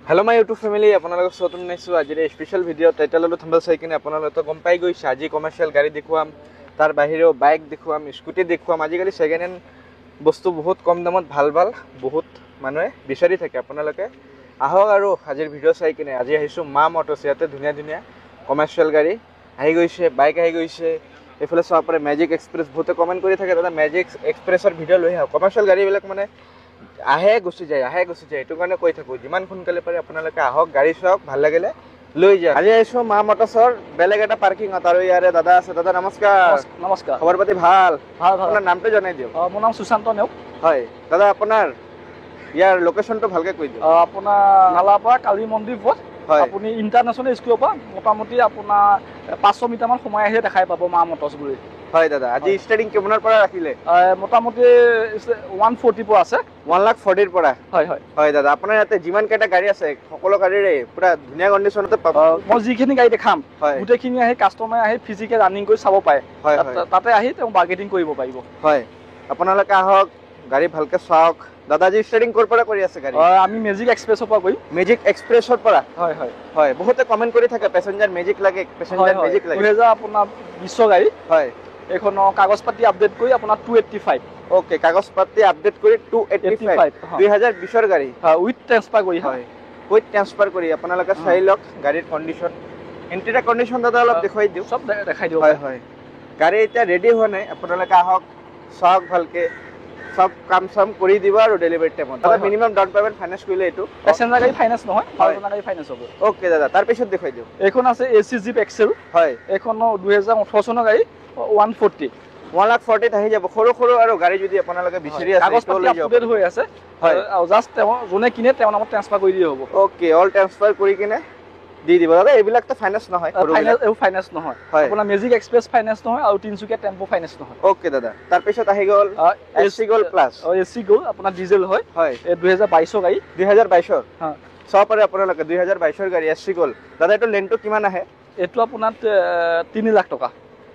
Hello my YouTube family, আপোনালোক সতন নাইছো আজিৰ special video টাইটেলটো thumbnail চাই কিনে আপোনালোক গম পাই গৈছে আজি কমাৰ্শিয়াল গাড়ী দেখুৱাম তাৰ বাহিৰেও বাইক দেখুৱাম স্কুটি দেখুৱাম আজিকালি সেকেন্ড হ্যান্ড বস্তু বহুত কম দামত ভাল বহুত মানুহে বিচাৰি থাকে আপোনালোকে আহক আৰু আজিৰ ভিডিও চাই কিনে আজি আহিছো মা মটৰছ ইয়াতে ধুনীয়া ধুনীয়া কমাৰ্শিয়াল গাড়ী আহি গৈছে বাইক আহি গৈছে এফালে চাব পাৰে মেজিক এক্সপ্ৰেছ বহুতে কমেন্ট কৰি থাকে দাদা মেজিক এক্সপ্ৰেছৰ ভিডিও লৈ আহক কমাৰ্শিয়াল গাড়ীবিলাক মানে আহে গুছি যায় এটো কাৰণে কৈ থাকো যিমান সোনকালে পাৰে আপোনালোকে আহক গাড়ী চাওক ভাল লাগিলে লৈ যাওক আজি আইছো মা মটৰছৰ বেলেগ এটা পাৰ্কিং আৰু ইয়াৰে দাদা আছে দাদা নমস্কাৰ খবৰ পাতি ভাল আপোনাৰ নামটো জনাই দিয়ক মোৰ নাম সুশান্ত নেওক হয় দাদা আপোনাৰ ইয়াৰ লোকেশনটো ভালকে কৈ দিয়ক আপোনাৰ নালাপৰা কালী মন্দিৰ পথ আপুনি ইন্টাৰনেশ্যনেল স্কুলৰ পৰা মোটামুটি আপোনাৰ 500 মিটাৰ মান সময় আহি দেখাই পাব মা মটৰছ বুলি হয় দাদা আজি ষ্টাৰ্টিং কিমানৰ পৰা ৰাখিলে মোটামুটি 140 পৰা আছে 140 পৰা হয় হয় দাদা আপোনাৰ ইয়াতে যিমান কেইটা গাড়ী আছে সকলো গাড়ীৰে পুৰা ধুনীয়া কণ্ডিশ্যনতে পাব মই যিখিনি গাড়ী দেখাম গোটেইখিনি আহি কাষ্টমাৰ আহি ফিজিকেল ৰানিং কৰি চাব পাৰে তাতে আহি তেওঁ বাৰ্গেটিং কৰিব পাৰিব হয় আপোনালোকে আহক গাড়ী ভালকে চাওক দাদা জি ষ্টাৰ্টিং কৰ পৰা কৰি আছে গাড়ী আমি মেজিক এক্সপ্ৰেছৰ পৰা কৰিম মেজিক এক্সপ্ৰেছৰ পৰা হয় বহুতে কমেন্ট কৰি থাকে প্যাসেঞ্জাৰ মেজিক লাগে প্যাসেঞ্জাৰ মেজিক লাগে 2000 আপোনাৰ 20 গাড়ী হয় এখন কাগজ পাতি আপডেট কৰি আপোনাৰ 285 ওকে কাগজ পাতি আপডেট কৰি 285 2020 ৰ গাড়ী উইথ ট্ৰান্সফাৰ কৰি হয় উইথ ট্ৰান্সফাৰ কৰি আপোনালোকে চাই লওক গাড়ীৰ কণ্ডিশ্যন ইন্টেৰিয়ৰ কণ্ডিশ্যন দাদা অলপ দেখাই দিও সব দেখাই দিও হয় গাড়ী এতিয়া ৰেডি হোৱা নাই আপোনালোকে আহক চাওক ভালকে সব কাম সাম কৰি দিব আৰু ডেলিভাৰি টাইমত দাদা মিনিমাম ডাউন পেমেন্ট ফাইনান্স কৰিলে এটো প্যাসেঞ্জাৰ গাড়ী ফাইনান্স নহয় পাৰ্চনেল গাড়ী ফাইনান্স হ'ব ওকে দাদা তাৰ পিছত দেখাই দিও এখন আছে এসি জিপ এক্সেল হয় এখন 2018 চনৰ গাড়ী 140 140 আহি যাব সৰু সৰু আৰু গাড়ী যদি আপোনালোকে বিচাৰি আছে কাগজ পাতি আপডেট হৈ আছে হয় আৰু জাস্ট জনে কিনে তেওঁ নামত ট্ৰান্সফাৰ কৰি দিয়া হ'ব ওকে অল ট্ৰান্সফাৰ কৰি কিনে দি দিব দাদা এইবিলাক তো ফাইনান্স নহয় ফাইনান্স নহয় আপোনাৰ মেজিক এক্সপ্ৰেছ ফাইনান্স নহয় আৰু তিনচুকীয়া টেম্পো ফাইনান্স নহয় ওকে দাদা তাৰ পিছত আহি গল এসি গল প্লাস এসি গল আপোনাৰ ডিজেল হয় এই 2022 গাড়ী 2022 হ্যাঁ সব পাৰে আপোনালোকে 2022 গাড়ী এসি গল দাদা এটো লেনটো কিমান আহে এটো আপোনাৰ 3 লাখ টকা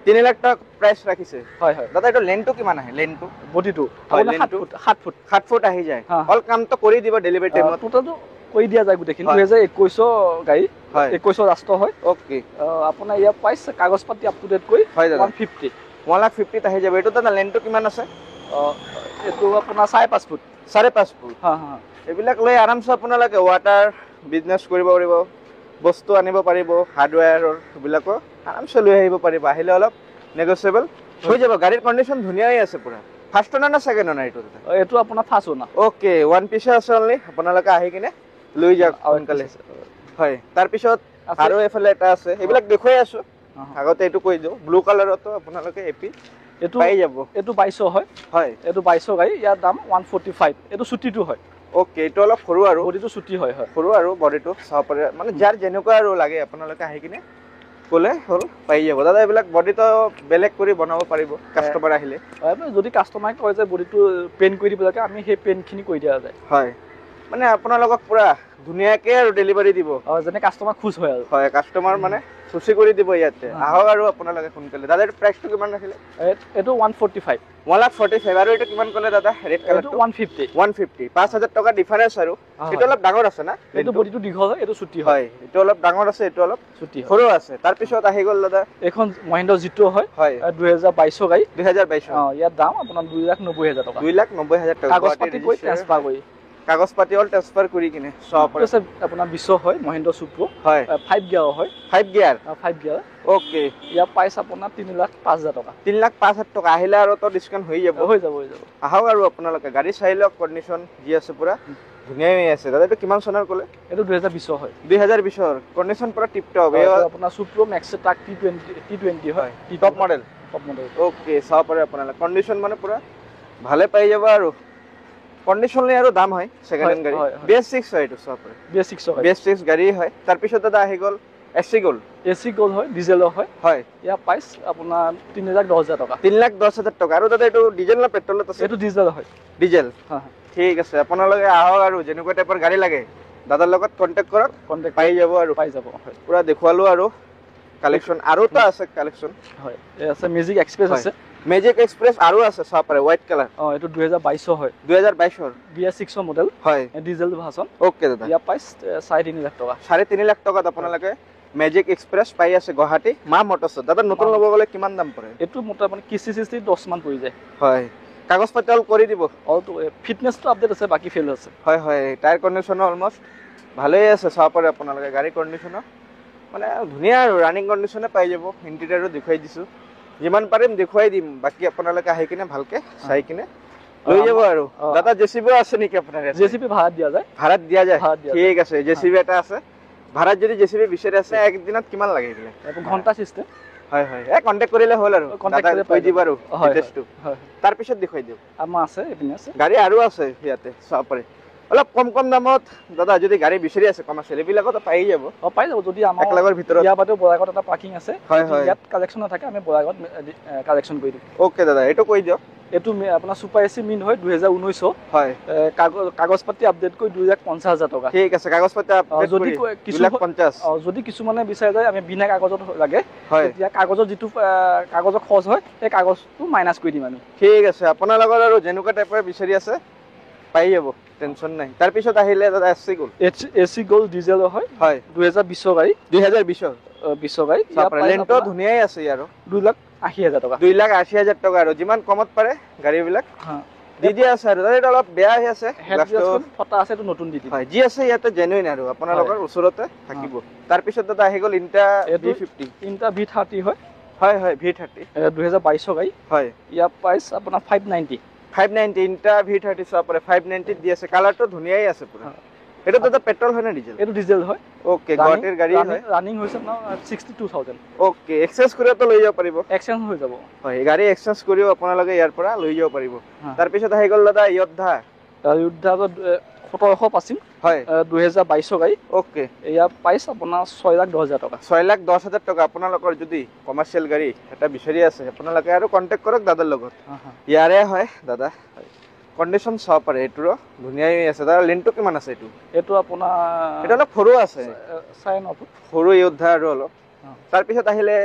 3 লাখ টাকা প্ৰাইস ৰাখিছে হয় দাদা এটো লেনটো কিমান আহে লেনটো বডিটো আপোনাৰ 7 ফুট আহি যায় অল কাম তো কৰি দিব ডেলিভাৰি টাইমত টোটালটো কৰি দিয়া যায় গুটেখিনি 2021 গাড়ী 21 ৰাষ্ট্ৰ হয় ওকে আপোনাৰ ইয়া প্ৰাইস কাগজ পাতি আপ টু ডেট কৰি 150 150 আহি যাব এটো দাদা লেনটো কিমান আছে এটো আপোনাৰ 5.5 ফুট 5.5 ফুট এবিলাক লৈ আৰামছে আপোনালোকে ওয়াটাৰ বিজনেস কৰিব পাৰিব বস্তু আনিব পাৰিব হাৰ্ডওয়্যাৰৰ বিলাকো আৰামছে লৈ আহিব পাৰিব আহিলে অলপ নেগোশিয়েবল হৈ যাব গাড়ীৰ কণ্ডিশ্যন ধুনীয়াই আছে পুৰা ফাৰ্ষ্ট ওনাৰ না সেকেন্ড ওনাৰ এটো আপোনাৰ first owner okay one piece আছে অনলি আপোনালোকে আহি কিনে লৈ যাওক সোনকালে হয় তাৰ পিছত আৰু এফালে এটা আছে এইবিলাক দেখুৱাই আছো আগতে এটো কৈ দিও ব্লু কালাৰতো আপোনালোকে এপি এটো পাই যাব এটো 22 হয় এটো 22 গাড়ী ইয়াৰ দাম 145 এটো ছুটিটো হয় ওকে এটো অলপ সৰু আৰু বডিটো ছুটি হয় সৰু আৰু বডিটো চাব পাৰে মানে যাৰ যেনেকুৱা আৰু লাগে আপোনালোকে আহি কিনে কোলে হল পাই যাব দাদা এইবিলাক বডিটো বেলেগ কৰি বনাব পাৰিব কাস্টমাৰ আহিলে যদি কাস্টমাৰ কয় যে বডিটো পেইন্ট কৰি দিব লাগে আমি সেই পেইন্টখিনি কৰি দিয়া যায় হয় মানে আপোনালোকক পুৰা ধুনীয়াকে আৰু ডেলিভাৰি দিব যেনে কাস্টমাৰ খুশ হয় আৰু হয় কাস্টমাৰ মানে খুশি কৰি দিব ইয়াতে আহক আৰু আপোনালোকে সোনকালে দাদা এটো প্ৰাইসটো কিমান ৰাখিলে এটো 145 145 আৰু এটো কিমান ক'লে দাদা ৰেড কালাৰটো 150 5000 টকা ডিফাৰেন্স আৰু এটো অলপ ডাঙৰ আছে না এটো বডিটো দীঘল হয় এটো ছুটি হয় এটো অলপ ডাঙৰ আছে এটো অলপ ছুটি হয় সৰু আছে তাৰ পিছত আহি গল দাদা এখন মহিন্দ্ৰা জিটো হয় 2022 গাড়ী 2022 ইয়াৰ দাম আপোনাৰ 2,90,000 টকা 2,90,000 টকা কাগজ পাতি কৰি ট্ৰান্সফাৰ কৰি কাগজ পাতি অল ট্ৰান্সফাৰ কৰি কিনে সব আছে আপোনাৰ 20 হয় মহিন্দ্ৰা সুপ্ৰো হয় 5 গিয়াৰ হয় 5 গিয়াৰ ওকে ইয়াৰ প্ৰাইস আপোনাৰ 3,05,000 টকা 3,05,000 টকা আহিলে আৰু তো ডিসকাউন্ট হৈ যাব আহক আৰু আপোনালোকে গাড়ী চাই লওক কণ্ডিশ্যন যি আছে পুৰা ধুনীয়াই আছে দাদা এটো কিমান চনৰ ক'লে এটো 2020 হয় 2020 ৰ কণ্ডিশ্যন পুৰা টিপ টপ আপোনাৰ সুপ্ৰো ম্যাক্স ট্ৰাক T20 হয় টপ মডেল ওকে চাব পাৰে আপোনালোকে কণ্ডিশ্যন মানে পুৰা ভালে পাই যাব আৰু কণ্ডিশ্যনলি আৰু দাম হয় সেকেন্ড হ্যান্ড গাড়ী BS6 হয় এটো চাব পাৰে BS6 গাড়ী হয় তাৰ পিছত দাদা আহি গল এসি গল হয় ডিজেল হয় ইয়া প্ৰাইস আপোনাৰ 3,10,000 টকা 3,10,000 টকা আৰু দাদা এটো ডিজেল না পেট্ৰলত আছে এটো ডিজেল হয় ডিজেল ঠিক আছে আপোনালোকে আহক আৰু যেনেকুৱা টাইপৰ গাড়ী লাগে দাদাৰ লগত কন্টাক্ট কৰক পাই যাব পুৰা দেখুৱালো আৰু কালেকশন আৰু তো আছে কালেকশন হয় এই আছে মেজিক এক্সপ্ৰেছ আছে মেজিক এক্সপ্ৰেছ আৰু আছে চাব পাৰে হোৱাইট কালাৰ এইটো 2022 হয় 2022 BS6 মডেল হয় ডিজেল ভাৰ্চন ওকে দাদা ইয়াৰ প্ৰাইচ 3.5 লাখ টকা 3.5 লাখ টকাত আপোনালোকে মেজিক এক্সপ্ৰেছ পাই আছে গুৱাহাটী মা মটৰ্ছত দাদা নতুন ল'ব গ'লে কিমান দাম পৰে এইটো মোটামুটি কিস্তি 10 মান পৰি যায় হয় কাগজ পাতি অল কৰি দিব অলটো ফিটনেছটো আপডেট আছে বাকি ফেল আছে হয় হয় টায়াৰ কণ্ডিশ্যনো অলমষ্ট ভালেই আছে চাব পাৰে আপোনালোকে গাড়ী কণ্ডিশ্যনো মানে ধুনীয়া আৰু ৰানিং কণ্ডিশ্যনে পাই যাব ইণ্টেৰিয়ৰো দেখুৱাই দিছোঁ যিমান পাৰিম দেখুৱাই দিম বাকী আপোনালোকে আহি কিনে ভালকে চাই কিনে লৈ যাব আৰু দাদা জেচিবিও আছে নেকি আপোনাৰ জেচিবি ভাড়াত দিয়া যায় ঠিক আছে জেচিবি এটা আছে ভাড়াত যদি জেচিবি বিচাৰি আছে একদিনত কিমান লাগে এইবিলাক ঘণ্টা চিষ্টেম হয় হয় কণ্টেক্ট কৰিলে হ'ল আৰু দাদা কৈ দিব আৰু ডিটেইলছটো তাৰপিছত দেখুৱাই দিওঁ আমাৰ আছে এইপিনে আছে গাড়ী আৰু আছে ইয়াতে চাব পাৰে অলপ কম দামত দাদা যদি গাড়ী বিচাৰি আছে কমাৰ্চিয়েল এইবিলাকত পাই যাব পাই যাব যদি আমাৰ 1 লাখৰ ভিতৰত ইয়াৰ বাদেও বৰাগত এটা পাৰ্কিং আছে হয় ইয়াত কালেকশ্যন থাকে আমি বৰাগত কালেকশ্যন কৰি দিম ওকে দাদা এইটো কৈ দিয়ক এইটো আপোনাৰ সুপাৰ এসি মিন হয় 2019 হয় কাগজ পাতি আপডেট কৰি 2,50,000 টকা ঠিক আছে কাগজ পাতি আপডেট যদি কৰি কিছু 2,50,000 যদি কিছুমানে বিচাৰে যায় আমি বিনা কাগজত লাগে হয় তেতিয়া কাগজৰ যিটো কাগজৰ খৰচ হয় সেই কাগজটো মাইনাছ কৰি দিম আমি ঠিক আছে আপোনালোকৰ আৰু যেনেকুৱা টাইপৰ বিচাৰি আছে পাই যাব টেনচন নাই তাৰ পিছত আহিলে দাদা এসি গোল এসি গোল ডিজেল হয় হয় 2020 গাড়ী 2020 গাড়ী লেন্টটো ধুনীয়াই আছে ইয়াৰো 2,80,000 টকা 2,80,000 টকা আৰু যিমান কমত পাৰে গাড়ীবিলাক দি দিয়া আছে আৰু এটা অলপ বেয়া হৈ আছে ফটা আছে এইটো নতুন দি দিম হয় যি আছে ইয়াতে জেনুইন আৰু আপোনালোকৰ ওচৰতে থাকিব তাৰ পিছত দাদা আহি গ'ল ইনটা V50 ইনটা V30 হয় হয় হয় V30 2022 গাড়ী হয় ইয়াৰ প্ৰাইচ আপোনাৰ 590 ইনটা V30 চাব পাৰে 590 দি আছে কালাৰটো ধুনীয়াই আছে পুৰা এটা দাদা পেট্ৰল হয় না ডিজেল এইটো ডিজেল হয় ওকে গুৱাহাটীৰ গাড়ী হয় ৰানিং হৈছে না 62,000 ওকে এক্সচেঞ্জ কৰিও তো লৈ যাব পাৰিব এক্সচেঞ্জ হৈ যাব হয় গাড়ী এক্সচেঞ্জ কৰিও আপোনালোকে ইয়াৰ পৰা লৈ যাব পাৰিব তাৰ পিছত আহি গ'ল দাদা য়োদ্ধা 1785 হয় 2022 গাড়ী ওকে ইয়াৰ প্ৰাইচ আপোনাৰ 6,10,000 টকা 6,10,000 টকা আপোনালোকৰ যদি কমাৰ্চিয়েল গাড়ী এটা বিচাৰি আছে আপোনালোকে আৰু কন্টেক্ট কৰক দাদাৰ লগত ইয়াৰে হয় দাদা কন্ডিশন চাব পাৰে এইটোৰো ধুনীয়াই আছে দাদা লেন্টটো কিমান আছে এইটো আপোনাৰ এটা অলপ সৰু আছে 9.5 ফুট সৰু য়োদ্ধা আৰু অলপ তাৰ পিছত আহিলে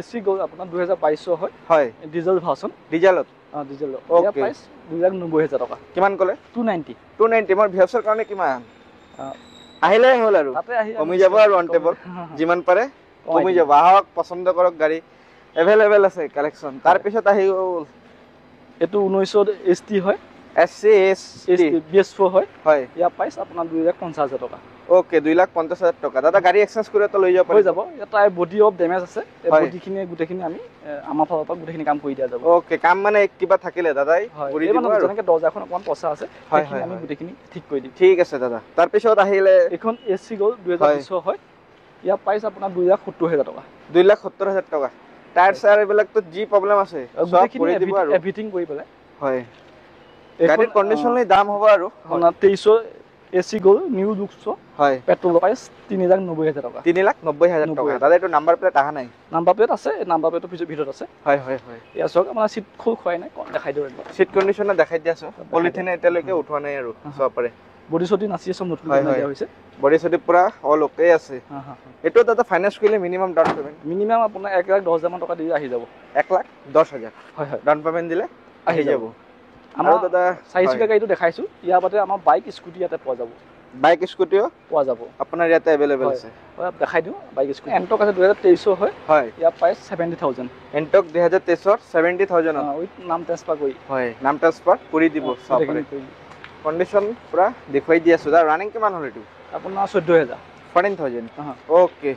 এসি গোল আপোনাৰ 2022 হয় হয় ডিজেল ভাৰ্চন ডিজেলত ডিজেল ওকে প্ৰাইচ 2,90,000 টকা কিমান ক'লে 290 মোৰ ভিউছৰ কাৰণে কিমান আহিলে হ'ল আৰু কমি যাব আৰু অন টেবল যিমান পাৰে কমি যাব আহক পছন্দ কৰক গাড়ী এভেইলেবল আছে কালেকশ্যন তাৰ পিছত আহি গ'ল এইটো 19 ST হয় SC BS4 হয় হয় ইয়াৰ প্ৰাইচ আপোনাৰ 2,50,000 টকা ওকে 2,50,000 টকা দাদা গাড়ী এক্সচেঞ্জ কৰি তো লৈ যাব এটা বডি অফ ড্যামেজ আছে এই বডিখিনি গুটেখিনি আমি আমাৰ ফালৰ পৰা গুটেখিনি কাম কৰি দিয়া যাব ওকে কাম মানে কিবা থাকিলে দাদাই কৰি দিব আৰু যেনেকৈ দৰ্জাখন অকমান পচা আছে সেইখিনি আমি গুটেখিনি ঠিক কৰি দিম ঠিক আছে দাদা তাৰ পিছত আহিলে এখন এসি গোল 2020 হয় ইয়াৰ প্ৰাইচ আপোনাৰ 2,70,000 টকা 2,70,000 টকা টায়াৰ সাৰ এইবিলাক তো জি প্ৰবলেম আছে সব কৰি দিব আৰু এভৰিথিং কৰি পেলাই হয় গাড়ীৰ কন্ডিশনলৈ দাম হ'ব আৰু 23 এসি গোল নিউ লুকছ হয় পেট্ৰল প্ৰাইচ 3,90,000 টকা 3,90,000 টকা দাদা এইটো নাম্বাৰ প্লেট আহা নাই নাম্বাৰ প্লেট আছে নাম্বাৰ প্লেটৰ ভিতৰত আছে হয় ইয়াৰ চক আমাৰ সিট খুল খোৱাই নাই দেখাই দিও সিট কন্ডিশনে দেখাই দিয়াছো পলিথিনে এতিয়ালৈকে উঠোৱা নাই আৰু চাব পাৰে বডি সটি নাচি সব নতুন দিয়া হৈছে বডি সটি পুৰা অল ওকে আছে এটো দাদা ফাইনান্স কৰিলে মিনিমাম ডাউন পেমেন্ট মিনিমাম আপোনাৰ 1,10,000 মান টকা দি আহি যাব 1,10,000 হয় ডাউন পেমেন্ট দিলে আহি যাব আমাৰ দাদা চাইজুকা গাড়ীটো দেখাইছো ইয়াৰ বাদে আমাৰ বাইক স্কুটি ইয়াতে পোৱা যাব বাইক স্কুটিও পোৱা যাব আপোনাৰ ইয়াতে अवेलेबल আছে দেখাই দিও বাইক স্কুটি এন্টক আছে 2023 হয় ইয়াৰ প্ৰাইচ 70,000 এন্টক 2023 70,000 উইথ নাম ট্ৰান্সফাৰ কৰি হয় নাম ট্ৰান্সফাৰ কৰি দিব সব কন্ডিশন পুৰা দেখুৱাই দি আছো দা ৰানিং কিমান হ'ল এটো আপোনাৰ 14,000 ওকে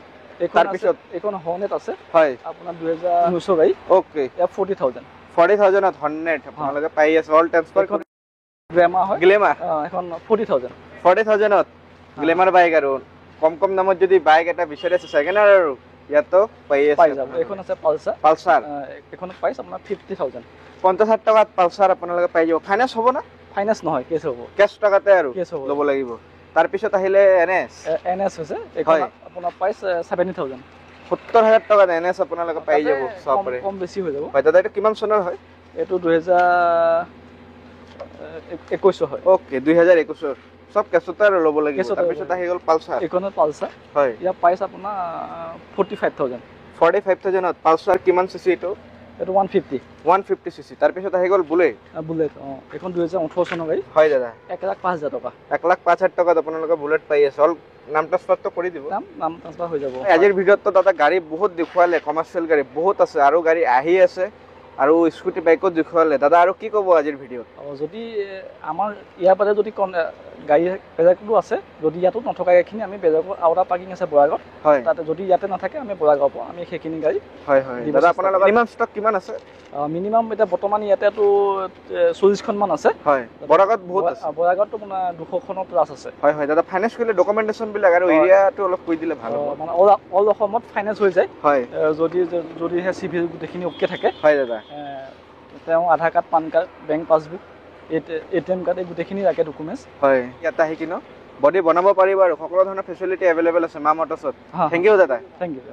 তাৰ পিছত এখন হৰ্নেট আছে হয় আপোনাৰ 2019 গাড়ী ওকে ইয়া 40,000 ত হৰ্নেট আপোনালোকে পাই আছে অল ট্ৰান্সফাৰ গ্লেমাৰ হয় গ্লেমাৰ এখন 40,000 ত গ্লেমাৰ বাইক আৰু কম দামত যদি বাইক এটা বিচাৰি আছে সেকেন্ড আৰু ইয়াতো পাই যাব এখন আছে পালসাৰ এখন প্ৰাইচ আপোনাৰ 50,000 50,000 টকাত পালসাৰ আপোনালোকে পাই যাব ফাইনান্স হ'ব না ফাইনান্স নহয় কেছ হ'ব কেছ টকাতে আৰু ল'ব লাগিব তাৰ পিছত আহিলে এনএছ হৈছে এখন আপোনাৰ প্ৰাইচ 70,000 70,000 টকা এনএছ আপোনালোকে পাই যাব সব পাৰে কম বেছি হৈ যাব হয় দাদা এটা কিমান চনৰ হয় এটো 2021 হয় ওকে 2021 সব কেছতে আৰু ল'ব লাগিব তাৰ পিছত আহি গ'ল পালসাৰ এখন পালসাৰ হয় ইয়াৰ প্ৰাইচ আপোনাৰ 45,000 ত পালসাৰ কিমান সিসি এটো এইটো 150 150 cc তাৰপিছত আহি গ'ল বুলেট বুলেট এখন 2018 চনৰ গাড়ী হয় দাদা 1,05,000 টকা 1,05,000 টকাত আপোনালোকে বুলেট পাই আছে অল নাম ট্ৰান্সফাৰটো কৰি দিব নাম ট্ৰান্সফাৰ হৈ যাব আজিৰ ভিডিঅ'ত দাদা গাড়ী বহুত দেখুৱালে কমাৰ্চিয়েল গাড়ী বহুত আছে আৰু গাড়ী আহি আছে আৰু স্কুটি বাইকত দেখুৱালে দাদা আৰু কি ক'ব আজিৰ ভিডিঅ'ত যদি আমাৰ ইয়াৰ পৰা যদি গাড়ী বেলেগতো আছে যদি ইয়াতো নথকা এইখিনি আমি বেলেগত আৰু এটা পাৰ্কিং আছে বৰাগত হয় তাতে যদি ইয়াতে নাথাকে আমি বৰাগাঁও পাওঁ আমি সেইখিনি গাড়ী হয় হয় দাদা আপোনালোকৰ মিনিমাম ষ্টক কিমান আছে মিনিমাম এতিয়া বৰ্তমান ইয়াতেতো 40খনমান আছে হয় বৰাগত বহুত আছে বৰাগততো মানে 200খনৰ প্লাছ আছে হয় হয় দাদা ফাইনেন্স কৰিলে ডকুমেণ্টেশ্যনবিলাক আৰু এৰিয়াটো অলপ কৈ দিলে ভাল হ'ব মানে অল অসমত ফাইনেন্স হৈ যায় হয় যদিহে চিভিল গোটেইখিনি অ'কে থাকে হয় দাদা তেওঁ Aadhaar card PAN card bank passbook ATM card এই গোটেইখিনি ৰাখে ডকুমেণ্টছ হয় ইয়াতে আহি কিনো বডি বনাব পাৰিব আৰু সকলো ধৰণৰ ফেচিলিটি এভেইলেবল আছে মা মটৰ্ছত থেংক ইউ দাদা থেংক ইউ